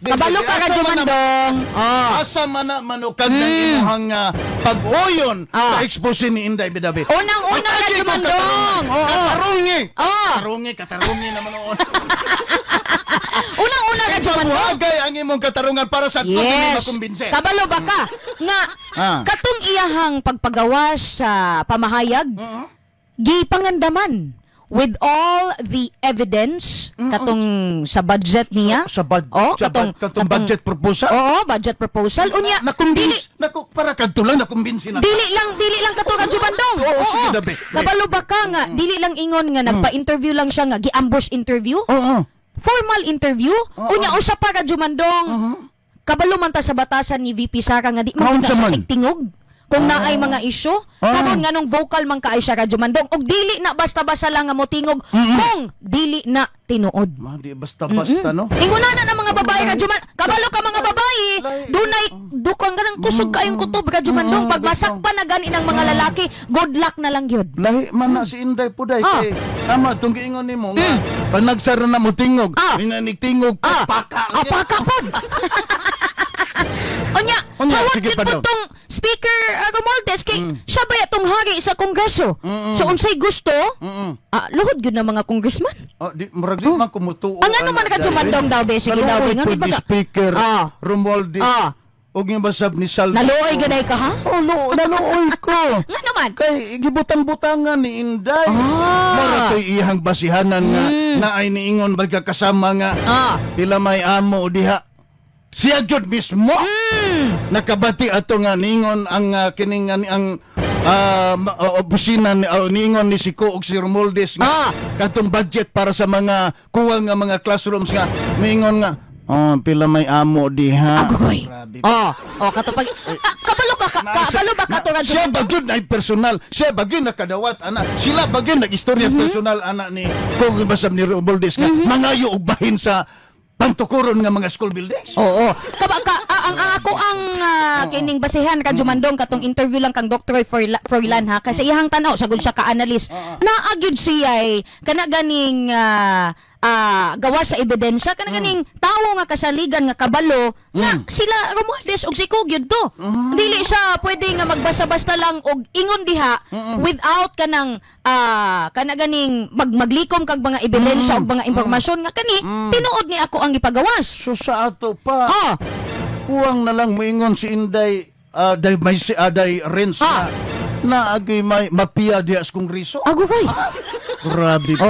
Kabalo ka ka Jumandong. Asa man na manukag ng imuhang pag-uyon sa expose ni Inday Bidabi. Unang-una ka Jumandong. Katarungi naman noon. Unang-una ka Jumandong. Wagay ang imong katarungan para sa yes. makumbinse. Kabalo ba ka? Nga, katong iyahang pagpagawas sa pamahayag, gipangandaman with all the evidence katong sa budget niya. Sa budget proposal? Oo, budget proposal. Unya, para kadto lang nakumbinsi na. Dili lang kato ka Jumandong. Sige dabi. Kabalo ba ka nga, dili lang ingon nga nagpa-interview lang siya nga gi-ambush interview? Formal interview? Unya usa pa ka Jumandong. Kabalo man ta sa batasan ni VP Sara nga di man siya tingog. Kung naay mga isyu, karon nganong vocal man kaay siya ka Jumandong, og dili na basta-basta lang nga mo tingog kung dili na tinuod. Di basta-basta no. Inguna na mga babae ka Jumandong. Kabalo ka mga babae, dunay dukang ganang kusog kayong kutob ka Jumandong. Pag masakpan na gani ng mga lalaki, good luck na lang gyud. Lahi man na si Inday Puday kay tama tong giingon nimo nga pag nagsara na mo tingog, minanig tingog paka. Paka pod. Onya, hawag yun po tong Speaker Romualdez kay siya ba itong hari sa Kongreso? So, unsay gusto, luhod yun ng mga congressman. Murag di man kumutuo. Ang ano man ka Jumandong daw, sige daw. Nga ni Speaker Romualdez. Og yung basab ni Salvo. Naluoy ganay ka ha? Naluoy ko. Nga naman. Kay gibutang-butangan ni Inday. Mara ko'y ihang basihanan nga na ay niingon magkakasama nga pila may amo diha. Siya jud mismo nakabati ato nga ningon ang kining ang opisina ningon ni si Ko og si Romualdez nga katong budget para sa mga kuwang nga mga classrooms nga ningon nga pila may amo diha. Agoy. Katupag kabalo ba ka to nga siya bagid na personal. Siya bagid nakadawat ana. Sila bagid nagistorya personal ana ni Ko basab ni Romualdez nga mangayo og bahin sa pantukuron nga mga school buildings. Oo. Ang ako kining basihan ka Jumandong katong interview lang kang Dr. Froilan ha kasi iyang tanaw sagol siya ka analyst. Naagid siya ay kana ganing gawa sa ebidensya kana ganing tawo nga kasaligan nga kabalo nga sila Romualdez og si Kugyud to. Dili siya pwede nga magbasa-basta lang og ingon diha without kanang kana ganing maglikom kag mga ebidensya og mga impormasyon nga kani tinuod ni ako ang ipagawas. So sa ato pa kuwang na lang moingon si Inday day rents na agi may mapiya diha sa Kongreso. Ago kay. Grabe po.